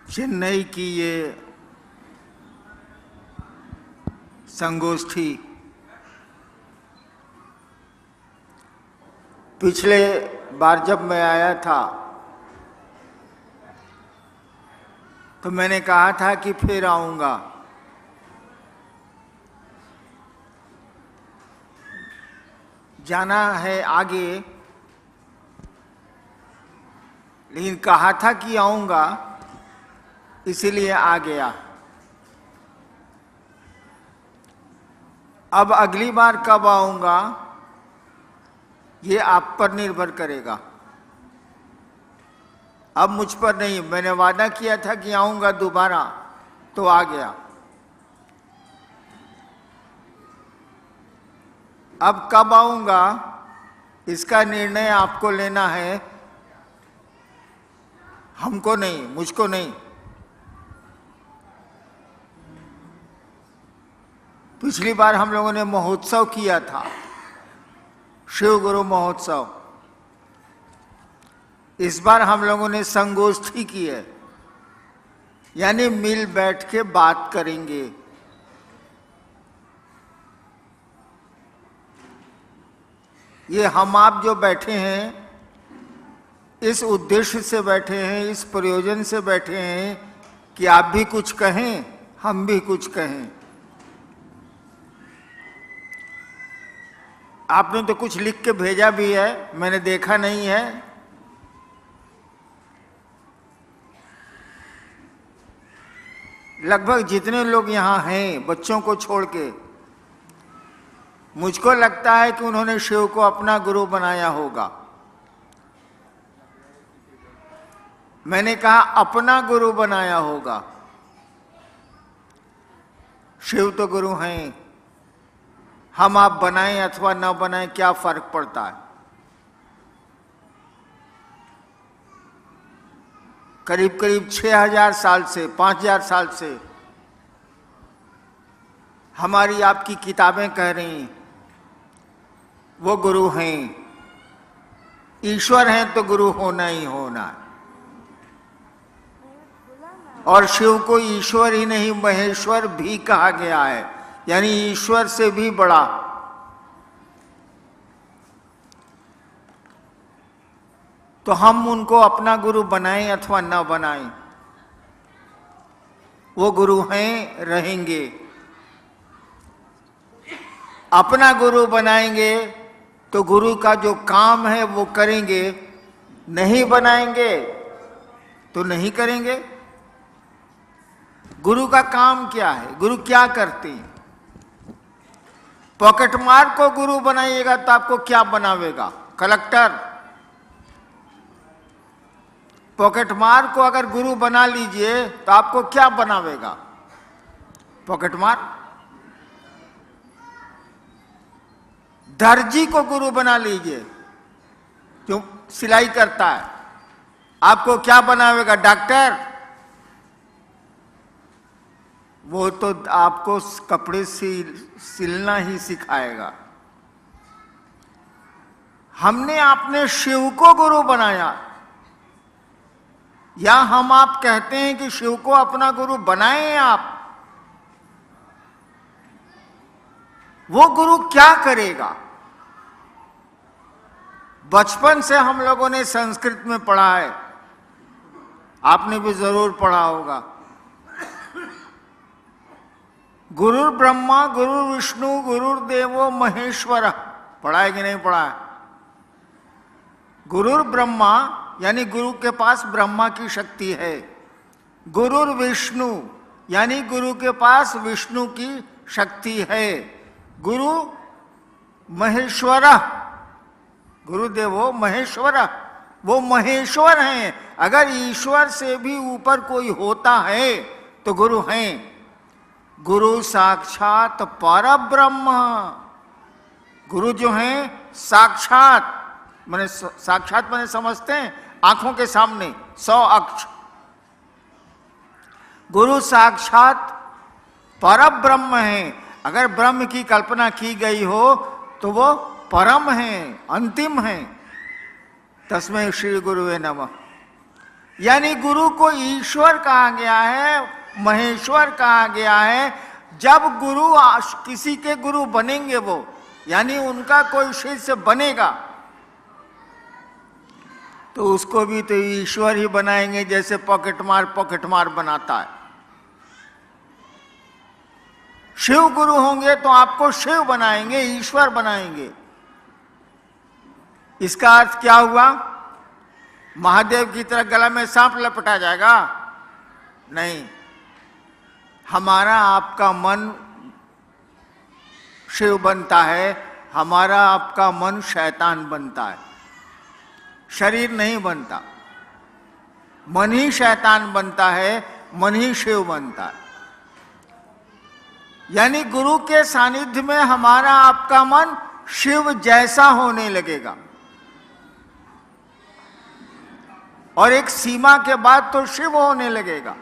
चेन्नई की ये संगोष्ठी पिछले बार जब मैं आया था तो मैंने कहा था कि फिर आऊंगा। जाना है आगे, लेकिन कहा था कि आऊंगा, इसीलिए आ गया। अब अगली बार कब आऊंगा ये आप पर निर्भर करेगा, अब मुझ पर नहीं। मैंने वादा किया था कि आऊंगा दोबारा, तो आ गया। अब कब आऊंगा इसका निर्णय आपको लेना है, हमको नहीं, मुझको नहीं। पिछली बार हम लोगों ने महोत्सव किया था, शिव गुरु महोत्सव। इस बार हम लोगों ने संगोष्ठी की है, यानी मिल बैठ के बात करेंगे। ये हम आप जो बैठे हैं इस उद्देश्य से बैठे हैं, इस प्रयोजन से बैठे हैं कि आप भी कुछ कहें, हम भी कुछ कहें। आपने तो कुछ लिख के भेजा भी है, मैंने देखा नहीं है। लगभग जितने लोग यहाँ हैं बच्चों को छोड़ के, मुझको लगता है कि उन्होंने शिव को अपना गुरु बनाया होगा। मैंने कहा अपना गुरु बनाया होगा। शिव तो गुरु हैं, हम आप बनाएं अथवा न बनाएं क्या फर्क पड़ता है। करीब करीब 6000 साल से 5000 साल से हमारी आपकी किताबें कह रही हैं वो गुरु हैं। ईश्वर हैं तो गुरु होना ही होना है। और शिव को ईश्वर ही नहीं महेश्वर भी कहा गया है, यानी ईश्वर से भी बड़ा। तो हम उनको अपना गुरु बनाएं अथवा न बनाएं, वो गुरु हैं, रहेंगे। अपना गुरु बनाएंगे तो गुरु का जो काम है वो करेंगे, नहीं बनाएंगे तो नहीं करेंगे। गुरु का काम क्या है, गुरु क्या करते हैं? पॉकेटमार को गुरु बनाइएगा तो आपको क्या बनावेगा? कलेक्टर। पॉकेटमार को अगर गुरु बना लीजिए तो आपको क्या बनावेगा? पॉकेटमार। दर्जी को गुरु बना लीजिए जो सिलाई करता है, आपको क्या बनावेगा? डॉक्टर। वो तो आपको कपड़े सिलना ही सिखाएगा। हमने आपने शिव को गुरु बनाया, या हम आप कहते हैं कि शिव को अपना गुरु बनाएं आप। वो गुरु क्या करेगा? बचपन से हम लोगों ने संस्कृत में पढ़ा है, आपने भी जरूर पढ़ा होगा। गुरु ब्रह्मा गुरु विष्णु गुरुर्देवो महेश्वर। पढ़ा है कि नहीं पढ़ा है? गुरु ब्रह्मा यानी गुरु के पास ब्रह्मा की शक्ति है। गुरुर विष्णु यानी गुरु के पास विष्णु की शक्ति है। गुरु महेश्वर, गुरुदेवो महेश्वर, वो महेश्वर हैं। अगर ईश्वर से भी ऊपर कोई होता है तो गुरु हैं। गुरु साक्षात परब्रह्म। गुरु जो हैं साक्षात, माने साक्षात माने समझते हैं, आंखों के सामने 100 अक्ष। गुरु साक्षात परब्रह्म है। अगर ब्रह्म की कल्पना की गई हो तो वो परम है, अंतिम है। तस्मै श्री गुरुवे नमः। यानी गुरु को ईश्वर कहा गया है, महेश्वर कहा गया है। जब गुरु किसी के गुरु बनेंगे वो, यानी उनका कोई शिष्य बनेगा, तो उसको भी तो ईश्वर ही बनाएंगे, जैसे पॉकेट मार बनाता है। शिव गुरु होंगे तो आपको शिव बनाएंगे, ईश्वर बनाएंगे। इसका अर्थ क्या हुआ? महादेव की तरह गला में सांप लपटा जाएगा? नहीं, हमारा आपका मन शिव बनता है, हमारा आपका मन शैतान बनता है, शरीर नहीं बनता। मन ही शैतान बनता है, मन ही शिव बनता है। यानी गुरु के सानिध्य में हमारा आपका मन शिव जैसा होने लगेगा, और एक सीमा के बाद तो शिव होने लगेगा।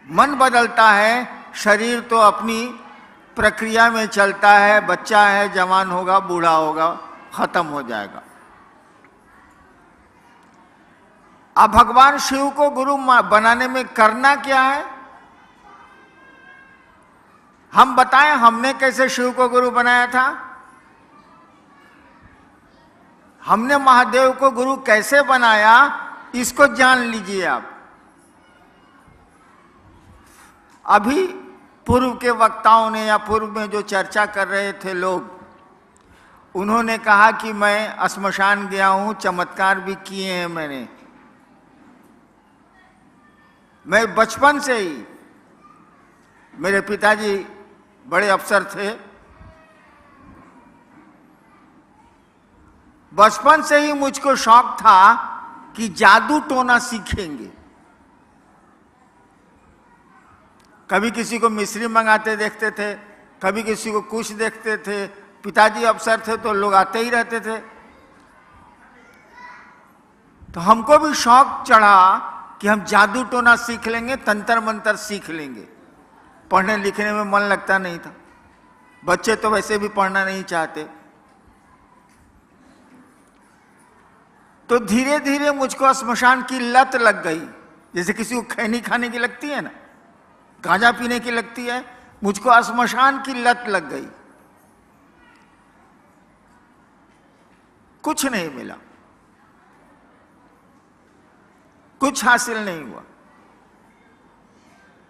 मन बदलता है, शरीर तो अपनी प्रक्रिया में चलता है, बच्चा है, जवान होगा, बूढ़ा होगा, खत्म हो जाएगा। अब भगवान शिव को गुरु बनाने में करना क्या है? हम बताएं हमने कैसे शिव को गुरु बनाया था? हमने महादेव को गुरु कैसे बनाया, इसको जान लीजिए आप। अभी पूर्व के वक्ताओं ने या पूर्व में जो चर्चा कर रहे थे लोग, उन्होंने कहा कि मैं श्मशान गया हूं, चमत्कार भी किए हैं मैंने। मैं बचपन से ही, मेरे पिताजी बड़े अफसर थे, बचपन से ही मुझको शौक था कि जादू टोना सीखेंगे। कभी किसी को मिस्री मंगाते देखते थे, कभी किसी को कुछ देखते थे। पिताजी अफसर थे तो लोग आते ही रहते थे, तो हमको भी शौक चढ़ा कि हम जादू टोना सीख लेंगे, तंत्र मंत्र सीख लेंगे। पढ़ने लिखने में मन लगता नहीं था, बच्चे तो वैसे भी पढ़ना नहीं चाहते। तो धीरे धीरे मुझको श्मशान की लत लग गई, जैसे किसी को खैनी खाने की लगती है ना, गांजा पीने की लगती है, मुझको श्मशान की लत लग गई। कुछ नहीं मिला, कुछ हासिल नहीं हुआ।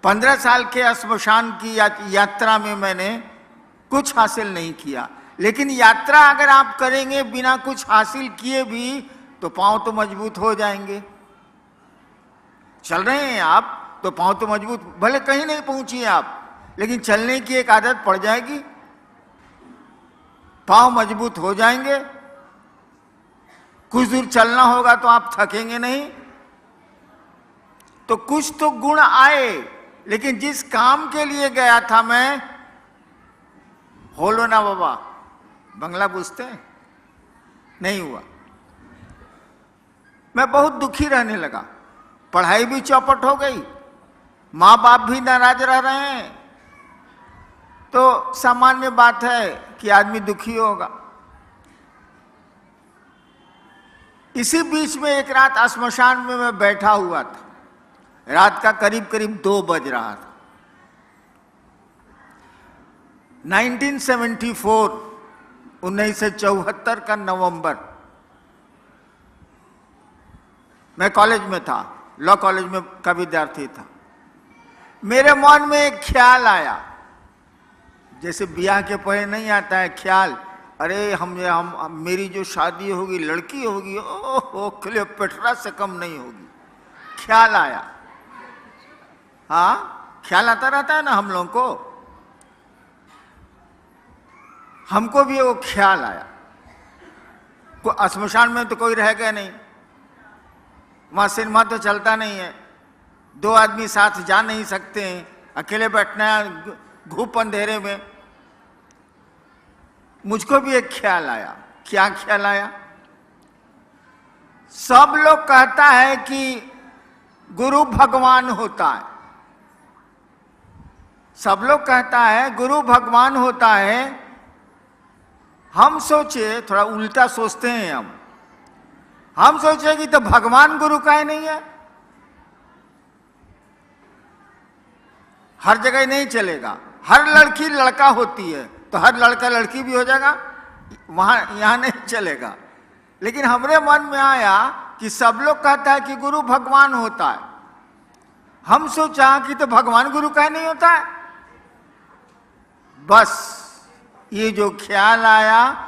15 साल के श्मशान की यात्रा में मैंने कुछ हासिल नहीं किया। लेकिन यात्रा अगर आप करेंगे बिना कुछ हासिल किए भी, तो पांव तो मजबूत हो जाएंगे। चल रहे हैं आप तो पांव तो मजबूत, भले कहीं नहीं पहुंचिए आप, लेकिन चलने की एक आदत पड़ जाएगी, पांव मजबूत हो जाएंगे। कुछ दूर चलना होगा तो आप थकेंगे नहीं। तो कुछ तो गुण आए, लेकिन जिस काम के लिए गया था मैं, होलो ना बाबा, बंगला पूछते हैं, नहीं हुआ। मैं बहुत दुखी रहने लगा, पढ़ाई भी चौपट हो गई, माँ बाप भी नाराज रह रहे हैं, तो सामान्य बात है कि आदमी दुखी होगा। इसी बीच में एक रात श्मशान में मैं बैठा हुआ था, रात का करीब करीब 2 बज रहा था। 1974 का नवंबर, मैं कॉलेज में था, लॉ कॉलेज में का विद्यार्थी था। मेरे मन में एक ख्याल आया, जैसे ब्याह के पहले नहीं आता है ख्याल, अरे हम मेरी जो शादी होगी, लड़की होगी, ओहो क्लियोपेट्रा से कम नहीं होगी। ख्याल आया, हाँ ख्याल आता रहता है ना हम लोगों को। हमको भी वो ख्याल आया, श्मशान में तो कोई रह गया नहीं, वहां सिनेमा तो चलता नहीं है, 2 आदमी साथ जा नहीं सकते हैं, अकेले बैठना है घूप अंधेरे में। मुझको भी एक ख्याल आया। क्या ख्याल आया? सब लोग कहता है कि गुरु भगवान होता है, सब लोग कहता है गुरु भगवान होता है। हम सोचे, थोड़ा उल्टा सोचते हैं हम, हम सोचे कि तो भगवान गुरु का ही नहीं है, हर जगह नहीं चलेगा। हर लड़की लड़का होती है तो हर लड़का लड़की भी हो जाएगा, वहां यहां नहीं चलेगा। लेकिन हमारे मन में आया कि सब लोग कहता है कि गुरु भगवान होता है, हम सोचा कि तो भगवान गुरु का ही नहीं होता है। बस ये जो ख्याल आया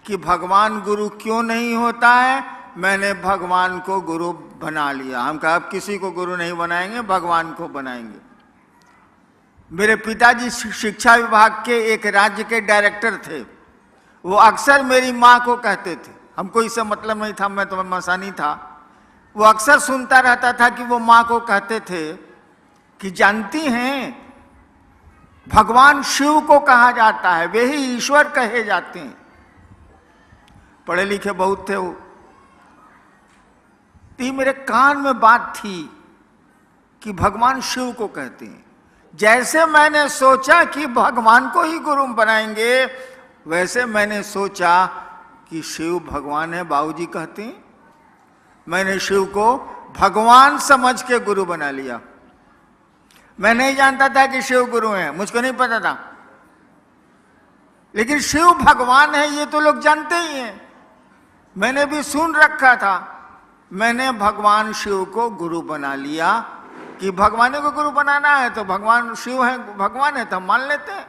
कि भगवान गुरु क्यों नहीं होता है, मैंने भगवान को गुरु बना लिया। हम कहा अब किसी को गुरु नहीं बनाएंगे, भगवान को बनाएंगे। मेरे पिताजी शिक्षा विभाग के एक राज्य के डायरेक्टर थे। वो अक्सर मेरी माँ को कहते थे, हमको इससे मतलब नहीं था, मैं तो मसानी था, वो अक्सर सुनता रहता था कि वो माँ को कहते थे कि जानती हैं भगवान शिव को कहा जाता है, वे ही ईश्वर कहे जाते हैं। पढ़े लिखे बहुत थे वो। तो मेरे कान में बात थी कि भगवान शिव को कहते हैं। जैसे मैंने सोचा कि भगवान को ही गुरु बनाएंगे, वैसे मैंने सोचा कि शिव भगवान है, बाबूजी कहते हैं। मैंने शिव को भगवान समझ के गुरु बना लिया। मैं नहीं जानता था कि शिव गुरु हैं, मुझको नहीं पता था। लेकिन शिव भगवान है ये तो लोग जानते ही हैं, मैंने भी सुन रखा था। मैंने भगवान शिव को गुरु बना लिया कि भगवान को गुरु बनाना है तो भगवान शिव है, भगवान है तो हम मान लेते हैं।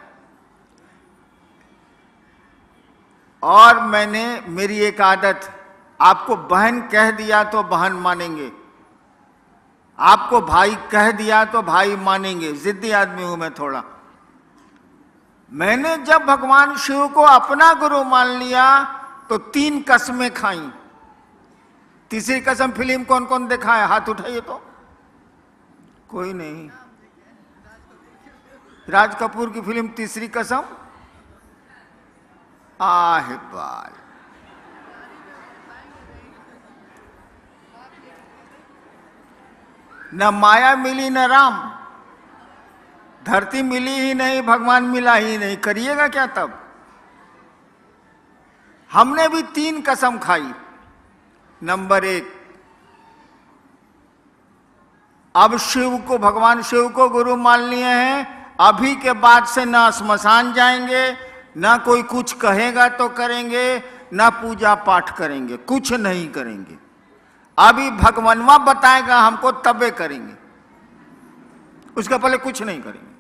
और मैंने, मेरी एक आदत, आपको बहन कह दिया तो बहन मानेंगे, आपको भाई कह दिया तो भाई मानेंगे। जिद्दी आदमी हूं मैं थोड़ा। मैंने जब भगवान शिव को अपना गुरु मान लिया तो 3 कसमें खाई। तीसरी कसम फिल्म कौन कौन देखा है, हाथ उठाइए तो। कोई नहीं। राज कपूर की फिल्म तीसरी कसम, आहे बाल। न माया मिली न राम, धरती मिली ही नहीं, भगवान मिला ही नहीं, करिएगा क्या तब। हमने भी 3 कसम खाई। नंबर 1, अब शिव को, भगवान शिव को गुरु मान लिए हैं, अभी के बाद से ना स्मशान जाएंगे, ना कोई कुछ कहेगा तो करेंगे, ना पूजा पाठ करेंगे, कुछ नहीं करेंगे। अभी भगवानवा बताएगा हमको तबे करेंगे, उसके पहले कुछ नहीं करेंगे।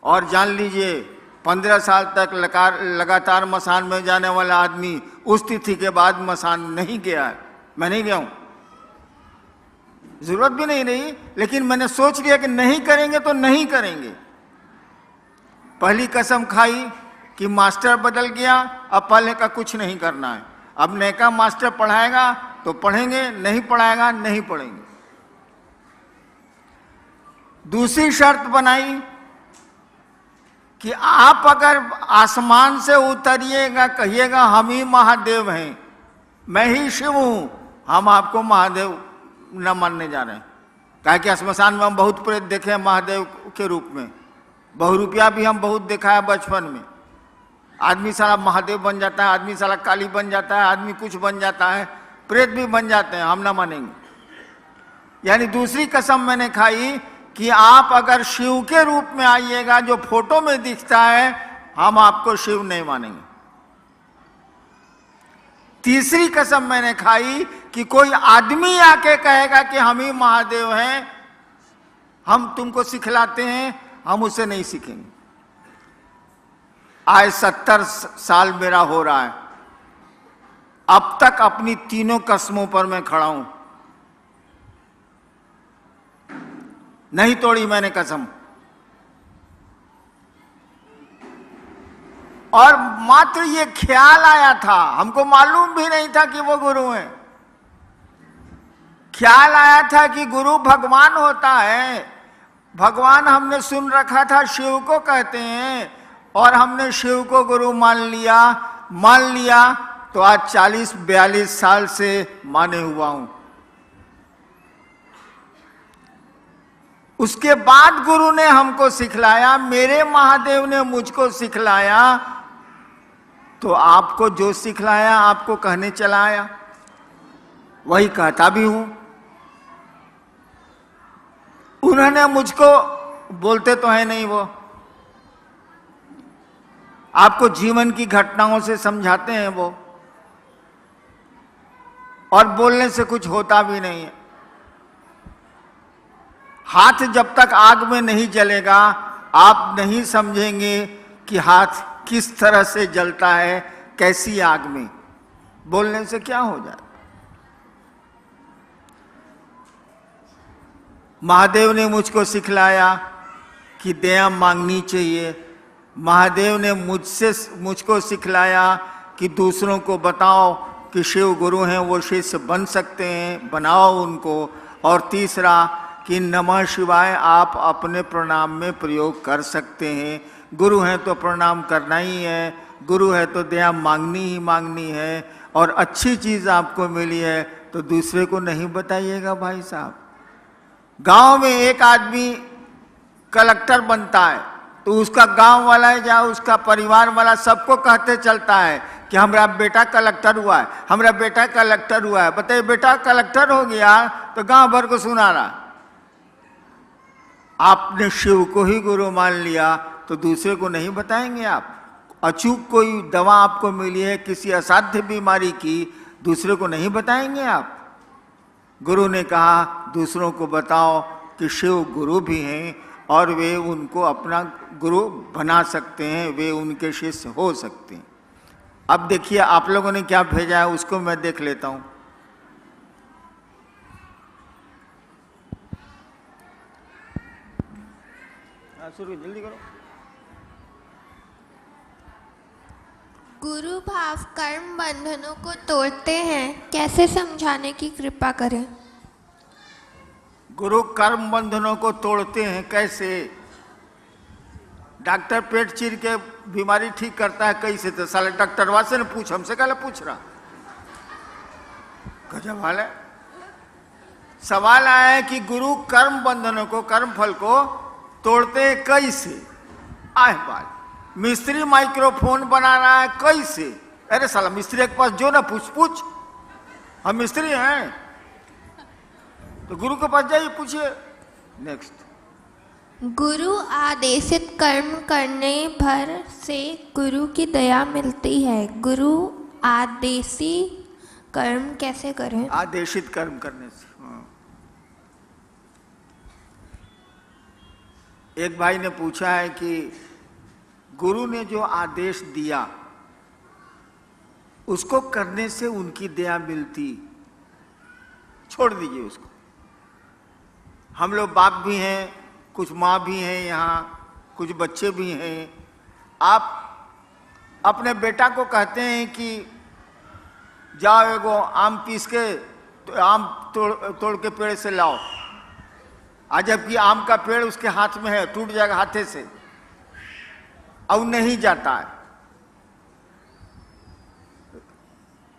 और जान लीजिए 15 साल तक लगातार मसान में जाने वाला आदमी उस तिथि के बाद मसान नहीं गया है। मैं नहीं गया हूं, जरूरत भी नहीं रही, लेकिन मैंने सोच लिया कि नहीं करेंगे तो नहीं करेंगे। पहली कसम खाई कि मास्टर बदल गया, अब पहले का कुछ नहीं करना है। अब नए का मास्टर पढ़ाएगा तो पढ़ेंगे, नहीं पढ़ाएगा नहीं पढ़ेंगे। दूसरी शर्त बनाई कि आप अगर आसमान से उतरिएगा, कहिएगा हम ही महादेव हैं, मैं ही शिव हूं, हम आपको महादेव न मानने जा रहे हैं। कहा कि श्मशान में हम बहुत प्रेत देखे हैं महादेव के रूप में, बहुरूपिया भी हम बहुत देखा है बचपन में। आदमी साला महादेव बन जाता है, आदमी साला काली बन जाता है, आदमी कुछ बन जाता है, प्रेत भी बन जाते हैं, हम ना मानेंगे। यानी दूसरी कसम मैंने खाई कि आप अगर शिव के रूप में आइएगा, जो फोटो में दिखता है, हम आपको शिव नहीं मानेंगे। तीसरी कसम मैंने खाई कि कोई आदमी आके कहेगा कि हम ही महादेव हैं, हम तुमको सिखलाते हैं, हम उससे नहीं सीखेंगे। आज 70 साल मेरा हो रहा है, अब तक अपनी तीनों कसमों पर मैं खड़ा हूं, नहीं तोड़ी मैंने कसम। और मात्र ये ख्याल आया था, हमको मालूम भी नहीं था कि वो गुरु हैं। ख्याल आया था कि गुरु भगवान होता है। भगवान हमने सुन रखा था शिव को कहते हैं, और हमने शिव को गुरु मान लिया तो आज 40-42 साल से माने हुआ हूं। उसके बाद गुरु ने हमको सिखलाया, मेरे महादेव ने मुझको सिखलाया तो आपको जो सिखलाया आपको कहने चला आया, वही कहता भी हूं। उन्होंने मुझको, बोलते तो है नहीं वो, आपको जीवन की घटनाओं से समझाते हैं वो, और बोलने से कुछ होता भी नहीं है। हाथ जब तक आग में नहीं जलेगा, आप नहीं समझेंगे कि हाथ किस तरह से जलता है, कैसी आग में। बोलने से क्या हो जाए। महादेव ने मुझको सिखलाया कि दया मांगनी चाहिए। महादेव ने मुझको सिखलाया कि दूसरों को बताओ कि शिव गुरु हैं, वो शिष्य बन सकते हैं, बनाओ उनको। और तीसरा कि नमः शिवाय आप अपने प्रणाम में प्रयोग कर सकते हैं। गुरु हैं तो प्रणाम करना ही है, गुरु है तो दया मांगनी ही मांगनी है। और अच्छी चीज़ आपको मिली है तो दूसरे को नहीं बताइएगा भाई साहब। गांव में एक आदमी कलेक्टर बनता है तो उसका गांव वाला है या उसका परिवार वाला सबको कहते चलता है कि हमारा बेटा कलेक्टर हुआ है, हमारा बेटा कलेक्टर हुआ है। बताइए, बेटा कलेक्टर हो गया तो गांव भर को सुना रहा। आपने शिव को ही गुरु मान लिया तो दूसरे को नहीं बताएंगे आप। अचूक कोई दवा आपको मिली है किसी असाध्य बीमारी की, दूसरे को नहीं बताएंगे आप। गुरु ने कहा दूसरों को बताओ कि शिव गुरु भी हैं और वे उनको अपना गुरु बना सकते हैं, वे उनके शिष्य हो सकते हैं। अब देखिए आप लोगों ने क्या भेजा है, उसको मैं देख लेता हूं। शुरू जल्दी करो। गुरु भाव कर्म बंधनों को तोड़ते हैं, कैसे समझाने की कृपा करें। गुरु कर्म बंधनों को तोड़ते हैं कैसे? डॉक्टर पेट चीर के बीमारी ठीक करता है कैसे? तो साले डॉक्टरवा से न पूछ, हमसे क्या पूछ रहा। गजब हाल है। सवाल आया है कि गुरु कर्म बंधनों को, कर्म फल को तोड़ते हैं कैसे? आह बात, मिस्त्री माइक्रोफोन बना रहा है कैसे? अरे साला मिस्त्री के पास जो ना पूछ, हम मिस्त्री हैं तो गुरु के पास जाइए, पूछिए। नेक्स्ट, गुरु आदेशित कर्म करने भर से गुरु की दया मिलती है। गुरु आदेशित कर्म कैसे करें? आदेशित कर्म करने से। एक भाई ने पूछा है कि गुरु ने जो आदेश दिया उसको करने से उनकी दया मिलती, छोड़ दीजिए उसको। हम लोग बाप भी हैं, कुछ माँ भी हैं, यहाँ कुछ बच्चे भी हैं। आप अपने बेटा को कहते हैं कि जाओ एगो आम पीस के तो आम तोड़ के पेड़ से लाओ, आज जबकि आम का पेड़ उसके हाथ में है, टूट जाएगा हाथे से, और नहीं जाता है।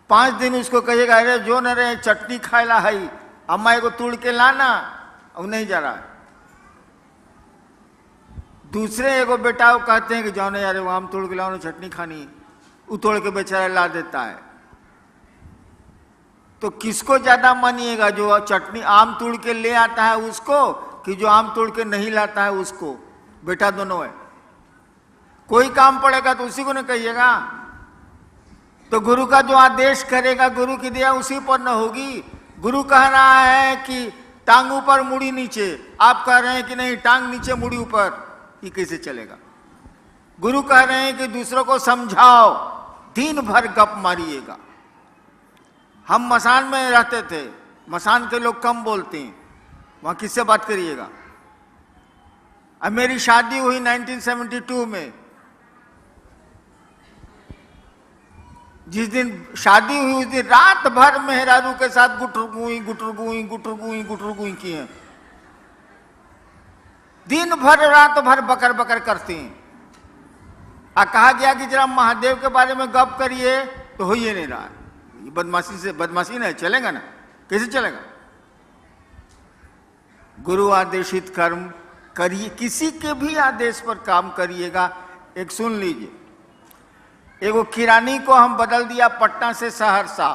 5 दिन उसको कहिएगा अरे जो न रहे चटनी खाएला है, अम्मा को तोड़ के लाना, और नहीं जा रहा है। दूसरे एगो बेटा को कहते हैं कि जाओ ना यार वो आम तोड़ के लाओ ना, चटनी खानी, वो तोड़ के बेचारा ला देता है। तो किसको ज्यादा मानिएगा, जो चटनी आम तोड़ के ले आता है उसको, कि जो आम तोड़ के नहीं लाता है उसको? बेटा दोनों है, कोई काम पड़ेगा तो उसी को न कहिएगा। तो गुरु का जो आदेश करेगा गुरु की दया उसी पर न होगी। गुरु कह रहा है कि टांग ऊपर मुड़ी नीचे, आप कह रहे हैं कि नहीं टांग नीचे मुड़ी ऊपर, ये कैसे चलेगा? गुरु कह रहे हैं कि दूसरों को समझाओ, दिन भर गप मारिएगा। हम मसान में रहते थे, मसान के लोग कम बोलते हैं, वहां किससे बात करिएगा? अब मेरी शादी हुई 1972 में। जिस दिन शादी हुई उस दिन रात भर मेहरारू के साथ गुटरगुई की हैं। दिन भर रात भर बकर बकर करती हैं। और कहा गया कि जरा महादेव के बारे में गप करिए तो हो ही नहीं रहा। ये बदमाशी नहीं चलेगा ना, कैसे चलेगा? गुरु आदेशित कर्म करिए, किसी के भी आदेश पर काम करिएगा। एक सुन लीजिए, एगो किरानी को हम बदल दिया पटना से सहरसा,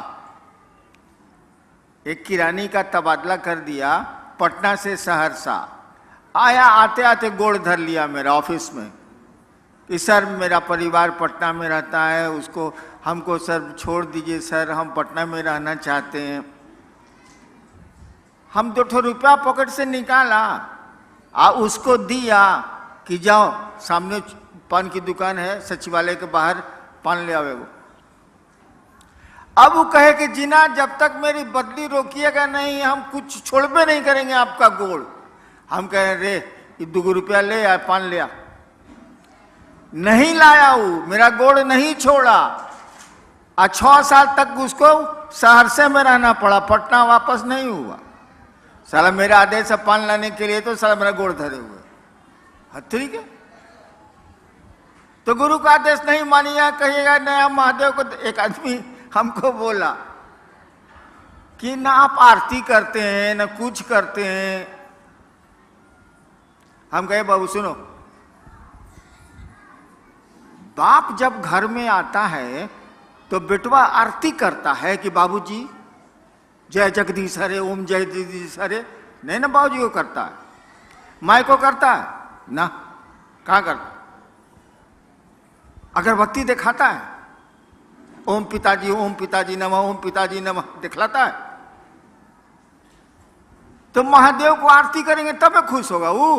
एक किरानी का तबादला कर दिया पटना से सहरसा। आया, आते आते गोड़ धर लिया मेरा ऑफिस में कि सर मेरा परिवार पटना में रहता है, उसको हमको सर छोड़ दीजिए सर, हम पटना में रहना चाहते हैं। हम 2 रुपया पॉकेट से निकाला उसको दिया कि जाओ सामने पान की दुकान है सचिवालय के बाहर, पान ले आवे वो। अब वो कहे कि जीना जब तक मेरी बदली रोकिएगा नहीं हम कुछ छोड़बे नहीं करेंगे आपका गोड़। हम कहे रे ये 2 रुपया ले आए, पान ले आ। नहीं लाया वो, मेरा गोड़ नहीं छोड़ा। 6 साल तक उसको सहरसे में रहना पड़ा, पटना वापस नहीं हुआ। साला मेरा आदेश है पान लाने के लिए तो साला मेरा गोड़ धरे हुए। ठीक है, तो गुरु का आदेश नहीं मानिएगा, कहिएगा नया महादेव को। एक आदमी हमको बोला कि ना आप आरती करते हैं ना कुछ करते हैं। हम कहे बाबू सुनो, बाप जब घर में आता है तो बेटवा आरती करता है कि बाबूजी जय जगदीश हरे, ओम जय जगदीश हरे। नहीं ना, बाबूजी को करता है। माई को करता है ना, कहाँ करता? अगरबत्ती दिखाता है, ओम पिताजी नमः, ओम पिताजी नमः दिखलाता है। तो महादेव को आरती करेंगे तब खुश होगा वो।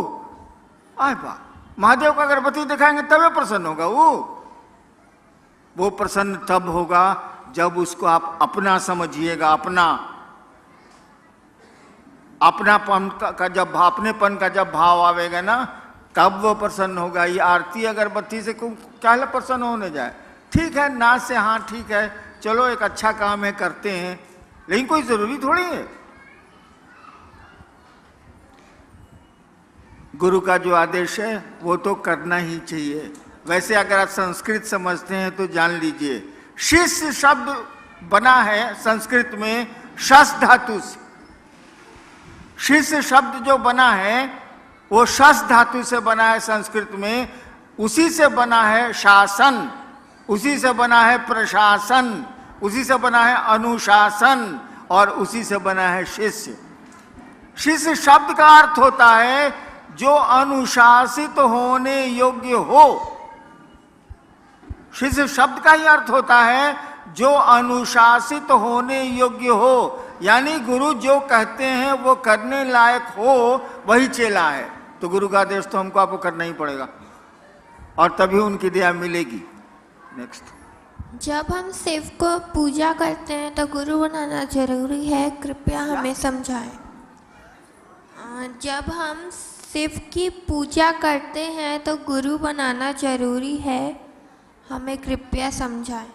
आए बा, महादेव को अगरबत्ती दिखाएंगे तब प्रसन्न होगा वो प्रसन्न तब होगा जब उसको आप अपना समझिएगा। अपनापन का जब अपनेपन का जब भाव आवेगा ना तब वो प्रसन्न होगा। ये आरती अगरबत्ती से क्या प्रसन्न होने जाए? ठीक है ना से, हाँ ठीक है, चलो एक अच्छा काम है करते हैं, लेकिन कोई जरूरी थोड़ी है। गुरु का जो आदेश है वो तो करना ही चाहिए। वैसे अगर आप संस्कृत समझते हैं तो जान लीजिए, शिष्य शब्द बना है संस्कृत में शस धातु से। शिष्य शब्द जो बना है वो शस धातु से बना है संस्कृत में। उसी से बना है शासन, उसी से बना है प्रशासन, उसी से बना है अनुशासन, और उसी से बना है शिष्य। शिष्य शब्द का अर्थ होता है जो अनुशासित होने योग्य हो। शिष्य शब्द का ही अर्थ होता है जो अनुशासित होने योग्य हो, यानी गुरु जो कहते हैं वो करने लायक हो, वही चेला है। तो गुरु का आदेश तो हमको आपको करना ही पड़ेगा और तभी उनकी दया मिलेगी। नेक्स्ट, जब हम शिव को पूजा करते हैं तो गुरु बनाना जरूरी है, कृपया हमें समझाएं। जब हम शिव की पूजा करते हैं तो गुरु बनाना जरूरी है, हमें कृपया समझाएं।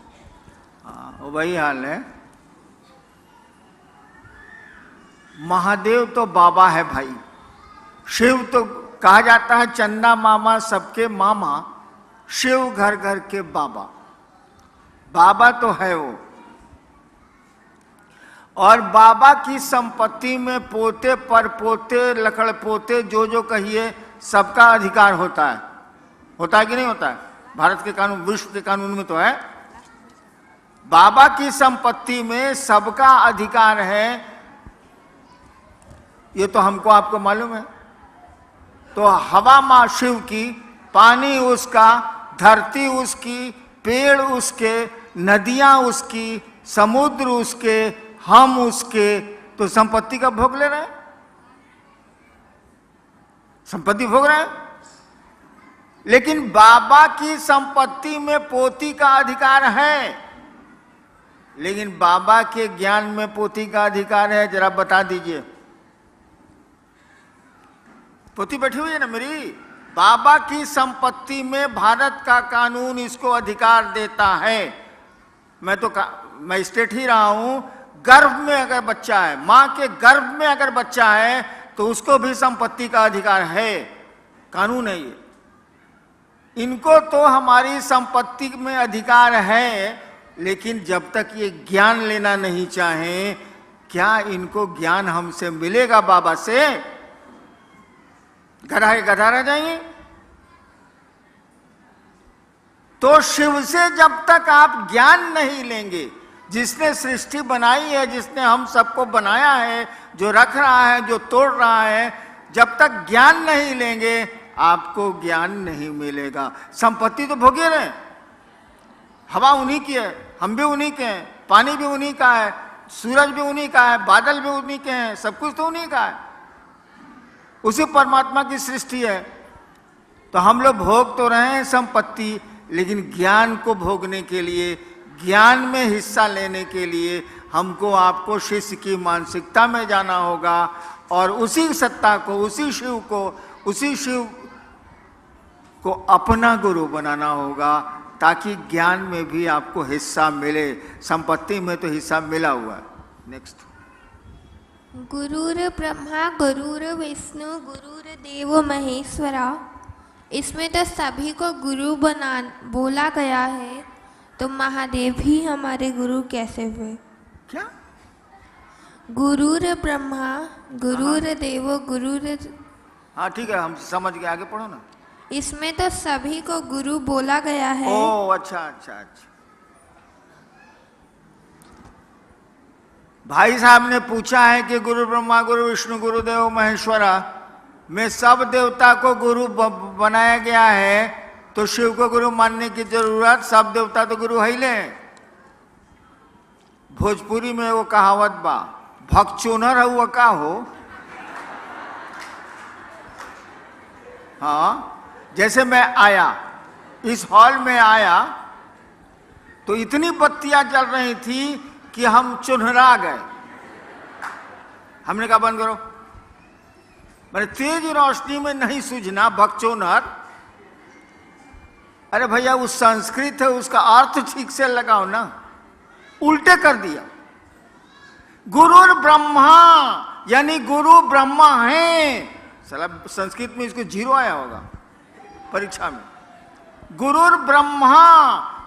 वही हाल है। महादेव तो बाबा है भाई, शिव तो कहा जाता है चंदा मामा सबके मामा, शिव घर घर के बाबा। बाबा तो है वो, और बाबा की संपत्ति में पोते पर पोते लकड़ पोते जो जो कहिए सबका अधिकार होता है कि नहीं होता है? भारत के कानून, विश्व के कानून में तो है। बाबा की संपत्ति में सबका अधिकार है, ये तो हमको आपको मालूम है। तो हवा माँ शिव की, पानी उसका, धरती उसकी, पेड़ उसके, नदियां उसकी, समुद्र उसके, हम उसके। तो संपत्ति का भोग ले रहे हैं, संपत्ति भोग रहे हैं। लेकिन बाबा की संपत्ति में पोती का अधिकार है, लेकिन बाबा के ज्ञान में पोती का अधिकार है? जरा बता दीजिए। पोती बैठी हुई है ना मेरी। बाबा की संपत्ति में भारत का कानून इसको अधिकार देता है। मैं स्टेट ही रहा हूं, गर्भ में अगर बच्चा है, मां के गर्भ में अगर बच्चा है तो उसको भी संपत्ति का अधिकार है, कानून है ये। इनको तो हमारी संपत्ति में अधिकार है, लेकिन जब तक ये ज्ञान लेना नहीं चाहें, क्या इनको ज्ञान हमसे मिलेगा बाबा से? गधा के गधा रह जाएंगे। तो शिव से जब तक आप ज्ञान नहीं लेंगे, जिसने सृष्टि बनाई है, जिसने हम सबको बनाया है, जो रख रहा है, जो तोड़ रहा है, जब तक ज्ञान नहीं लेंगे आपको ज्ञान नहीं मिलेगा। संपत्ति तो भोगे रहे, हवा उन्हीं की है, हम भी उन्हीं के हैं, पानी भी उन्हीं का है, सूरज भी उन्हीं का है, बादल भी उन्हीं के हैं, सब कुछ तो उन्हीं का है, उसी परमात्मा की सृष्टि है। तो हम लोग भोग तो रहे हैं संपत्ति, लेकिन ज्ञान को भोगने के लिए, ज्ञान में हिस्सा लेने के लिए हमको आपको शिष्य की मानसिकता में जाना होगा और उसी सत्ता को, उसी शिव को अपना गुरु बनाना होगा, ताकि ज्ञान में भी आपको हिस्सा मिले। संपत्ति में तो हिस्सा मिला हुआ है। नेक्स्ट, गुरुर ब्रह्मा गुरुर विष्णु गुरुर देव महेश्वरा, इसमें तो सभी को गुरु बोला गया है, तो महादेव ही हमारे गुरु कैसे हुए? क्या? गुरुर ब्रह्मा गुरुर देव गुरुर, हाँ ठीक है, हम समझ गए, आगे पढ़ो ना। इसमें तो सभी को गुरु बोला गया है। ओ अच्छा अच्छा अच्छा। भाई साहब ने पूछा है कि गुरु ब्रह्मा गुरु विष्णु गुरुदेव महेश्वरा में सब देवता को गुरु बनाया गया है, तो शिव को गुरु मानने की जरूरत, सब देवता तो गुरु है ले। भोजपुरी में वो कहावत बा, भगचोनर हुआ का हो। हाँ, जैसे मैं आया, इस हॉल में आया तो इतनी बत्तियां जल रही थी कि हम चुनहरा गए। हमने कहा बंद करो, मैंने तेज रोशनी में नहीं सूझना भगचोनर। अरे भैया वो संस्कृत है, उसका अर्थ ठीक से लगाओ ना, उल्टे कर दिया। गुरुर ब्रह्मा यानी गुरु ब्रह्मा है। साला संस्कृत में इसको 0 आया होगा परीक्षा में। गुरुर ब्रह्मा,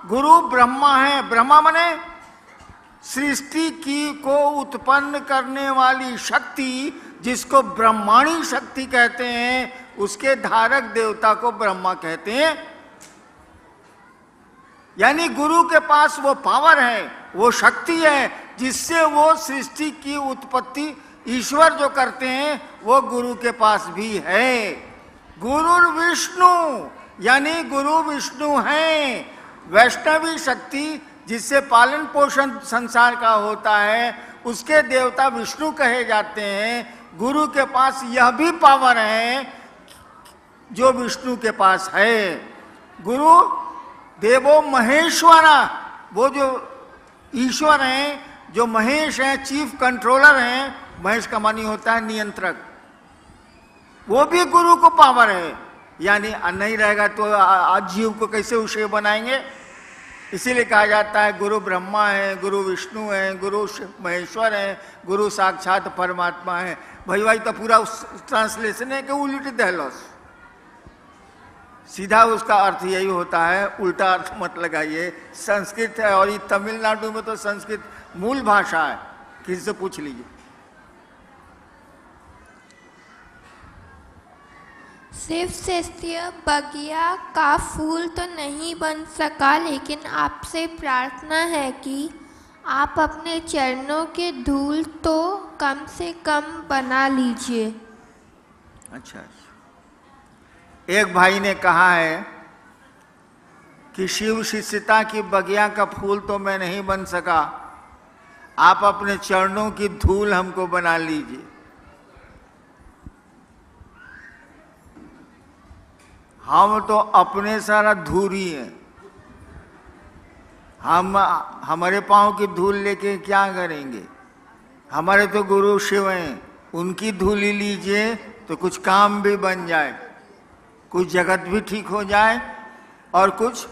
गुरु ब्रह्मा है। ब्रह्मा माने सृष्टि की को उत्पन्न करने वाली शक्ति, जिसको ब्रह्माणी शक्ति कहते हैं, उसके धारक देवता को ब्रह्मा कहते हैं। यानी गुरु के पास वो पावर है, वो शक्ति है, जिससे वो सृष्टि की उत्पत्ति ईश्वर जो करते हैं वो गुरु के पास भी है। गुरुर विष्णु यानी गुरु विष्णु हैं। वैष्णवी शक्ति जिससे पालन पोषण संसार का होता है, उसके देवता विष्णु कहे जाते हैं। गुरु के पास यह भी पावर है जो विष्णु के पास है। गुरु देवो महेश्वरा, वो जो ईश्वर हैं, जो महेश हैं, चीफ कंट्रोलर हैं। महेश का मानी होता है नियंत्रक, वो भी गुरु को पावर है। यानी नहीं रहेगा तो आज जीव को कैसे उसे बनाएंगे। इसीलिए कहा जाता है गुरु ब्रह्मा है, गुरु विष्णु है, गुरु महेश्वर है, गुरु साक्षात परमात्मा है। भाई तो पूरा ट्रांसलेशन है कि उल्टी दहलोस। सीधा उसका अर्थ यही होता है, उल्टा अर्थ मत लगाइए। संस्कृत है और ये तमिलनाडु में तो संस्कृत मूल भाषा है, किसी से पूछ लीजिए। शिव शिष्य बगिया का फूल तो नहीं बन सका, लेकिन आपसे प्रार्थना है कि आप अपने चरणों के धूल तो कम से कम बना लीजिए। अच्छा, एक भाई ने कहा है कि शिव शिष्यता की बगिया का फूल तो मैं नहीं बन सका, आप अपने चरणों की धूल हमको बना लीजिए। हम तो अपने सारा धूल ही है। हम हमारे पाँव की धूल लेके क्या करेंगे। हमारे तो गुरु शिव हैं, उनकी धूल ही लीजिए तो कुछ काम भी बन जाए, कुछ जगत भी ठीक हो जाए और कुछ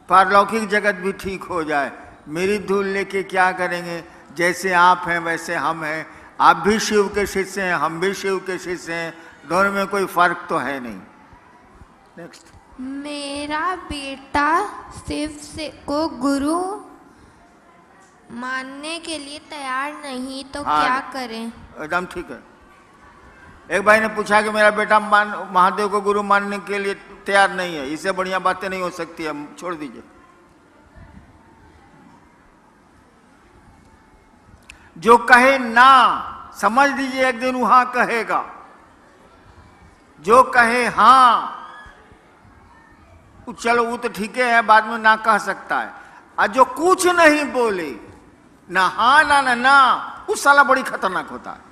पारलौकिक जगत भी ठीक हो जाए। मेरी धूल लेके क्या करेंगे। जैसे आप हैं वैसे हम हैं, आप भी शिव के शिष्य हैं, हम भी शिव के शिष्य हैं, दोनों में कोई फर्क तो है नहीं। नेक्स्ट, मेरा बेटा शिव से को गुरु मानने के लिए तैयार नहीं, तो क्या करें। एकदम ठीक है। एक भाई ने पूछा कि मेरा बेटा महादेव को गुरु मानने के लिए तैयार नहीं है, इससे बढ़िया बातें नहीं हो सकती है, छोड़ दीजिए। जो कहे ना, समझ लीजिए एक दिन वहां कहेगा। जो कहे हाँ, चलो वो तो ठीक है, बाद में ना कह सकता है। और जो कुछ नहीं बोले, ना हाँ ना ना ना, उस साला बड़ी खतरनाक होता है।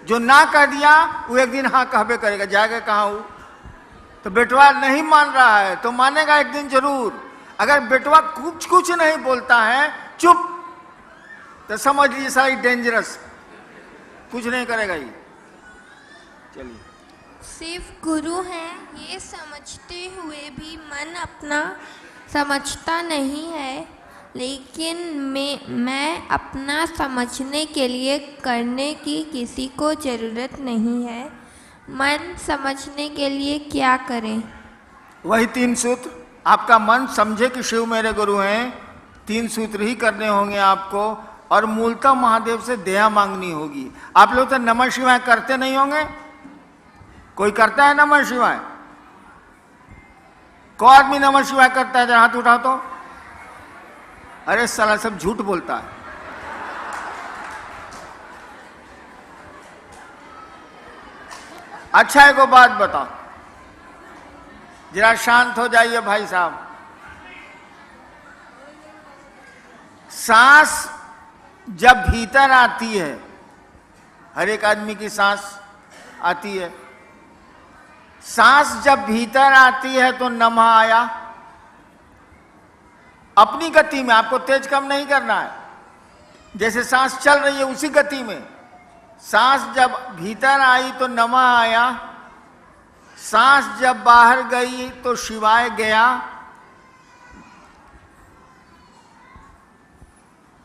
जो ना कह दिया वो एक दिन हाँ कहबे करेगा, जाएगा कहाँ वो? तो बेटवा नहीं मान रहा है तो मानेगा एक दिन जरूर। अगर बेटवा कुछ नहीं बोलता है, चुप, तो समझ लीजिए सारी डेंजरस, कुछ नहीं करेगा ये। चलिए। सिर्फ गुरु हैं ये समझते हुए भी मन अपना समझता नहीं है, लेकिन मैं अपना समझने के लिए करने की किसी को ज़रूरत नहीं है। मन समझने के लिए क्या करें? वही 3 सूत्र। आपका मन समझे कि शिव मेरे गुरु हैं, 3 सूत्र ही करने होंगे आपको। और मूलतः महादेव से दया मांगनी होगी। आप लोग तो नमः शिवाय करते नहीं होंगे? कोई करता है नमः शिवाय? कौन आदमी नमः शिवाय करता है? हाथ उठाओ तो। अरे साला सब झूठ बोलता है। अच्छा एक बात बताओ, जरा शांत हो जाइए भाई साहब। सांस जब भीतर आती है, हर एक आदमी की सांस आती है, सांस जब भीतर आती है तो नमः आया। अपनी गति में, आपको तेज कम नहीं करना है, जैसे सांस चल रही है उसी गति में। सांस जब भीतर आई तो नमः आया, सांस जब बाहर गई तो शिवाय गया।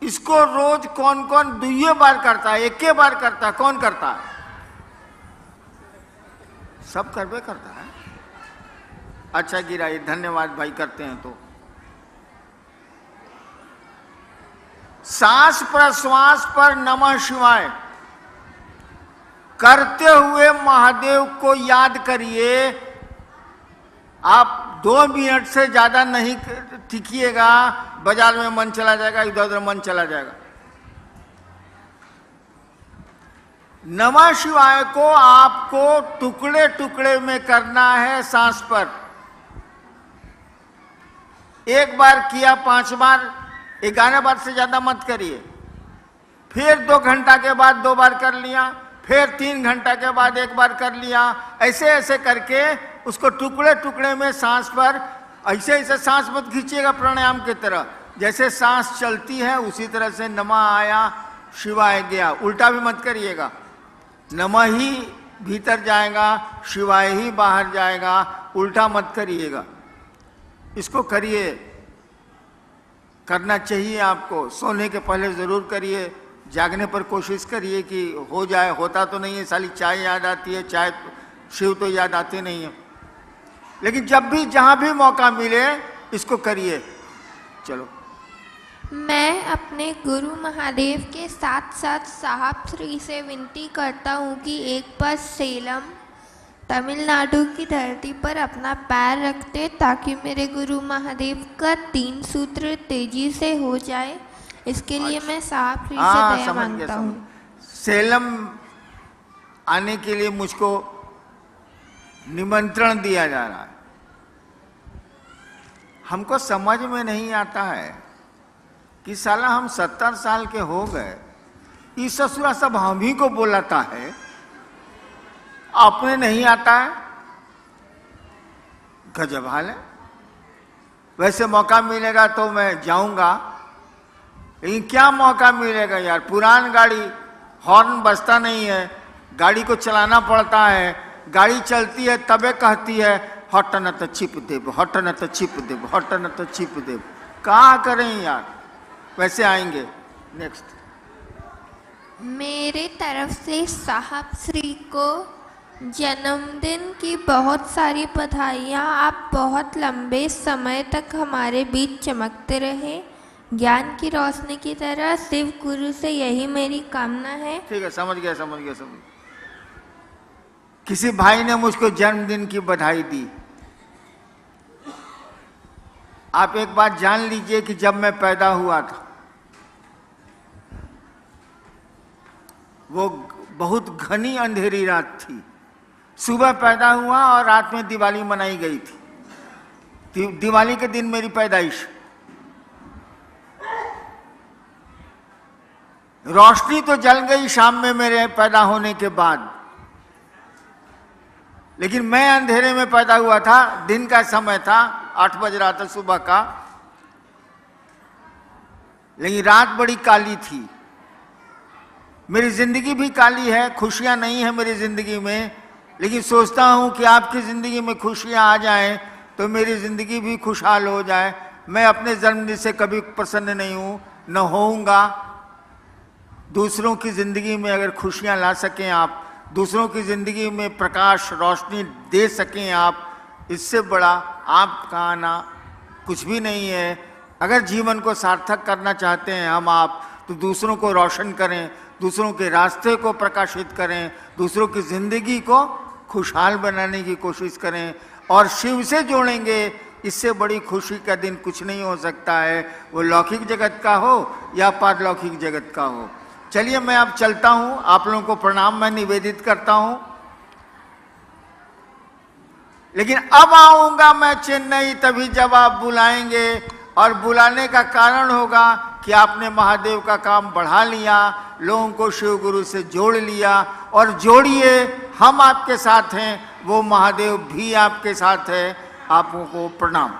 इसको रोज कौन कौन 2 बार करता है, 1 बार करता है? कौन करता है? सब करबे करता है। अच्छा गिराई, धन्यवाद भाई, करते हैं तो। सांस प्रश्वास पर नमः शिवाय करते हुए महादेव को याद करिए। आप 2 मिनट से ज्यादा नहीं टिकिएगा, बाजार में मन चला जाएगा, इधर उधर मन चला जाएगा। नमः शिवाय को आपको टुकड़े टुकड़े में करना है सांस पर। 1 बार किया 5 बार, 11 बार से ज्यादा मत करिए। फिर 2 घंटा के बाद 2 बार कर लिया, फिर 3 घंटा के बाद 1 बार कर लिया। ऐसे ऐसे करके उसको टुकड़े टुकड़े में सांस पर, ऐसे ऐसे सांस मत खींचिएगा प्राणायाम की तरह। जैसे सांस चलती है उसी तरह से नमः आया, शिवाय गया। उल्टा भी मत करिएगा, नमः ही भीतर जाएगा, शिवाय ही बाहर जाएगा, उल्टा मत करिएगा। इसको करिए, करना चाहिए आपको। सोने के पहले जरूर करिए, जागने पर कोशिश करिए कि हो जाए। होता तो नहीं है, साली चाय याद आती है, चाय शिव तो याद आते नहीं है। लेकिन जब भी जहां भी मौका मिले इसको करिए। चलो। मैं अपने गुरु महादेव के साथ साथ साहब श्री से विनती करता हूँ कि एक बार सेलम तमिलनाडु की धरती पर अपना पैर रखते, ताकि मेरे गुरु महादेव का 3 सूत्र तेजी से हो जाए। इसके लिए मैं साहब श्री से दया मांगता हूँ। सेलम आने के लिए मुझको निमंत्रण दिया जा रहा है। हमको समझ में नहीं आता है कि साला हम 70 साल के हो गए, इस ससुरा सब हम ही को बोलाता है, अपने नहीं आता है। गजब हाल है। वैसे मौका मिलेगा तो मैं जाऊंगा, लेकिन क्या मौका मिलेगा यार। पुरान गाड़ी, हॉर्न बजता नहीं है, गाड़ी को चलाना पड़ता है। गाड़ी चलती है तबे कहती है हट न तो छिप देव, हट न तो छिप देव, हट न तो छिप देव। कहाँ करें यार। वैसे आएंगे। नेक्स्ट। मेरे तरफ से साहब श्री को जन्मदिन की बहुत सारी बधाइयाँ। आप बहुत लंबे समय तक हमारे बीच चमकते रहे। ज्ञान की रोशनी की तरह शिव गुरु से यही मेरी कामना है। ठीक है, समझ गया। किसी भाई ने मुझको जन्मदिन की बधाई दी। आप एक बात जान लीजिए कि जब मैं पैदा हुआ था वो बहुत घनी अंधेरी रात थी। सुबह पैदा हुआ और रात में दिवाली मनाई गई थी। दिवाली के दिन मेरी पैदाइश। रोशनी तो जल गई शाम में मेरे पैदा होने के बाद, लेकिन मैं अंधेरे में पैदा हुआ था। दिन का समय था, 8 बज रहा था सुबह का, लेकिन रात बड़ी काली थी। मेरी जिंदगी भी काली है, खुशियां नहीं है मेरी जिंदगी में, लेकिन सोचता हूं कि आपकी जिंदगी में खुशियां आ जाएं तो मेरी जिंदगी भी खुशहाल हो जाए। मैं अपने जन्मदिन से कभी प्रसन्न नहीं हूं, न होऊंगा। दूसरों की जिंदगी में अगर खुशियां ला सकें आप, दूसरों की जिंदगी में प्रकाश रोशनी दे सकें आप, इससे बड़ा आपका आना कुछ भी नहीं है। अगर जीवन को सार्थक करना चाहते हैं हम आप, तो दूसरों को रोशन करें, दूसरों के रास्ते को प्रकाशित करें, दूसरों की जिंदगी को खुशहाल बनाने की कोशिश करें और शिव से जोड़ेंगे। इससे बड़ी खुशी का दिन कुछ नहीं हो सकता है, वो लौकिक जगत का हो या पारलौकिक जगत का हो। चलिए मैं अब चलता हूं, आप लोगों को प्रणाम मैं निवेदित करता हूं। लेकिन अब आऊंगा मैं चेन्नई तभी जब आप बुलाएंगे, और बुलाने का कारण होगा कि आपने महादेव का काम बढ़ा लिया, लोगों को शिव गुरु से जोड़ लिया। और जोड़िए, हम आपके साथ हैं, वो महादेव भी आपके साथ है। आपको प्रणाम।